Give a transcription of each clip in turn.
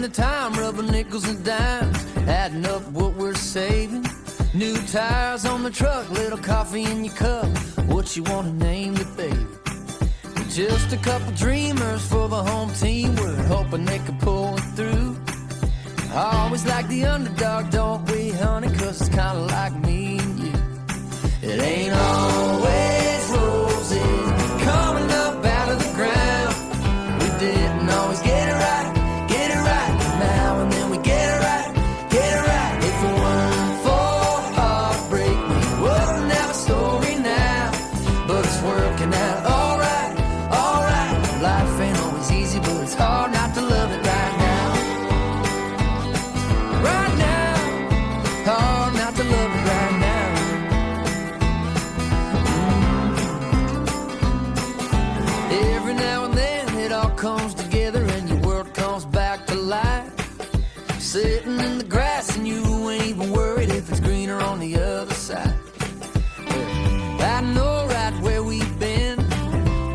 the time, rubbing nickels and dimes, adding up what we're saving. New tires on the truck, little coffee in your cup. What you wanna name it, baby? Just a couple dreamers for the home team. We're hoping they could pull it through. I always like the underdog, don't we, honey? 'Cause it's kinda like me and you. It ain't always roses coming up out of the ground. We didn't always get it right, but now and then we get it right, get it right. If it weren't for heartbreak, we wouldn't have a story now. But it's working out alright, alright. Life ain't always easy, but it's hard not to love it right now. Right now, hard not to love it right now. Every now and then it all comes together and your world comes back to life. Sitting in the grass and you ain't even worried if it's greener on the other side. I know right where we've been,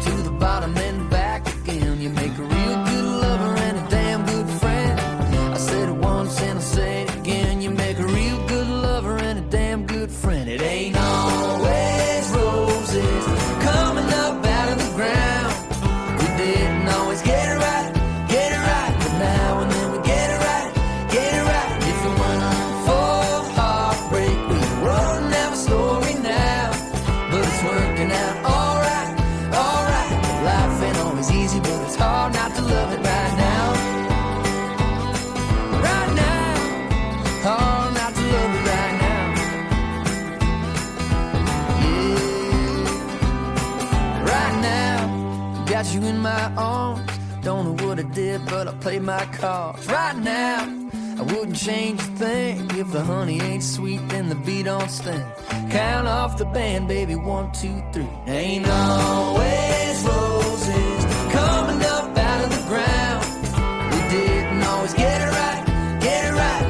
to the bottom and back again. You make a real good lover and a damn good friend. I said it once and I'll say it again. You make a real good lover and a damn good friend. It ain't always roses coming up out of the ground. We didn't always get it right, but now and then we get it right, get it right. If it weren't for heartbreak, we wouldn't have a story now. But it's working out alright, alright. Life ain't always easy, but it's hard not to love it right now. Right now, hard not to love it right now. Yeah. Right now, got you in my arms. Don't know what I did, but I played my cards. Right now, I wouldn't change a thing. If the honey ain't sweet, then the beat don't sting. Count off the band, baby, 1, 2, 3. Ain't always roses coming up out of the ground. We didn't always get it right,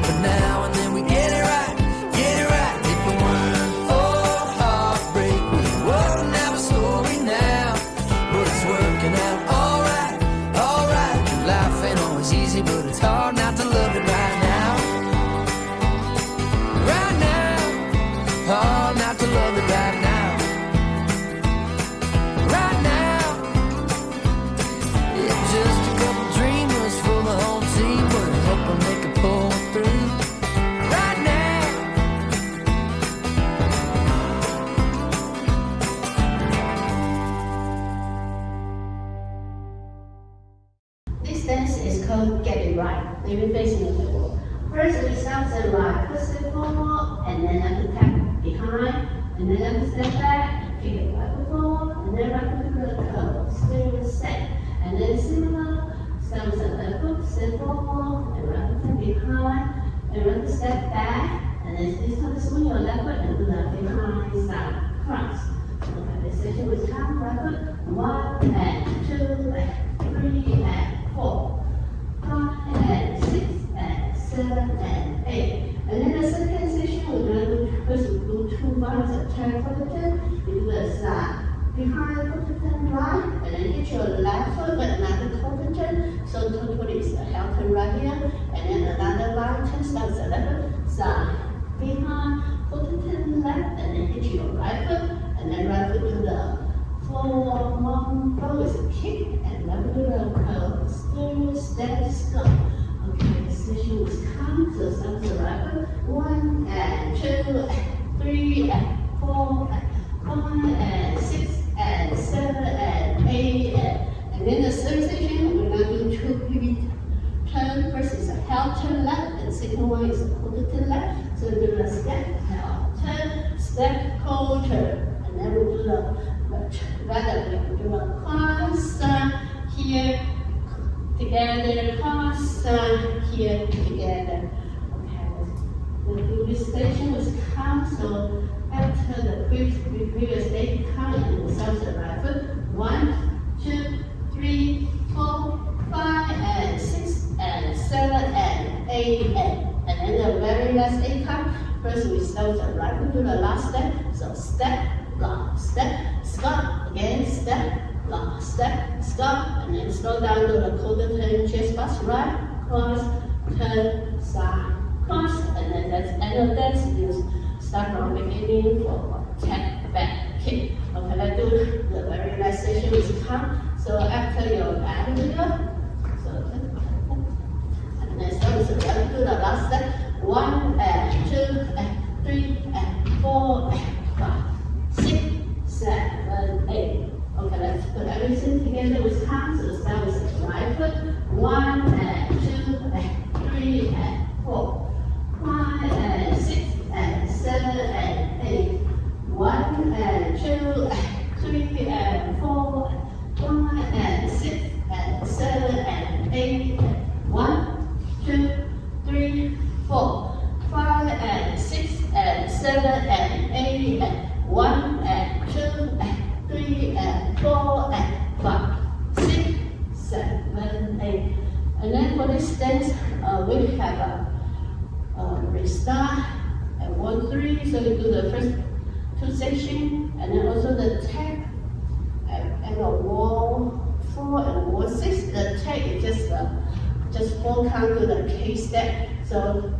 but now and then we get it right, get it right. If it weren't for heartbreak, we wouldn't have a story now. But it's working out alright, alright. Life ain't always easy, but it's hard not to love it right now. Right now, hard not to love it right now. Right now, it's just a couple dreamers for the whole team. We're hoping they can pull through. Right now. This dance is called Get It Right, maybe facing the wall. First we start the right foot step forward, and then left tap behind, and then left step back, kick it right foot forward, and then right foot to the curl, still set. And then similar, start with the left foot step forward, and right foot behind, and right step back, and then this time swing your left foot and do the behind side cross. Okay, this section was count right foot, 1 and 2 and 3 and 4, 5 and 6 and 7 and 8. And then the second section, we're going to do first we do 2 bars of turn for the turn. You do the side behind for the turn right, and then hit your left foot with another quarter turn. So totally is a half turn right here, and then another line turn starts the left foot, side behind, quarter turn left, and then hit your right foot, and then right foot to the forward, one, flow is a kick, and left foot to the curl, still step, go. Okay, the section was count, so start the right foot, 1 and 2 and 3 and 4 and 5 and 6 and 7 and 8 and then the third section we're going to do 2 pivot turn. First is a half turn left, and second one is a quarter turn left. So we do the step, half turn, step, quarter, and then we do the rather we do a cross here together, cross here together. Okay, the previous station was count, so after the previous day count and the sounds the right foot. 1, 2, 3, 4, 5 and 6 and 7 and 8 and then the very last 8 count. First we start the right foot to the last step. So step, block, step, stop, again, step, block, step, stop, and then slow down to the quarter turn chest pass, right, cross, turn, side, cross, and then that's end of dance. You start from beginning for tap, back, kick. Okay, let's do the very last section with count. So after your anger, so and then start with let's do the last step. 1 and 2 and 3 and 4 and 5, 6, 7, 8. Okay, let's put everything together with count. So start with the right foot. 1 and 2 and 3 and 4, 5 and 6 and 7 and 8. 1 and 2 and 3 and 4, 5 and 6 and 7 and 8. 1, 2, 3, 4, 5 and 6 and 7 and 8. 1 and 2 and 3 and 4 and 5, 6, 7, 8. And then for this dance, we have a restart at 1, 3. So you do the first 2 sections, and then also the tap and the wall 4 and wall 6. The tap is just 4 count to the K step. So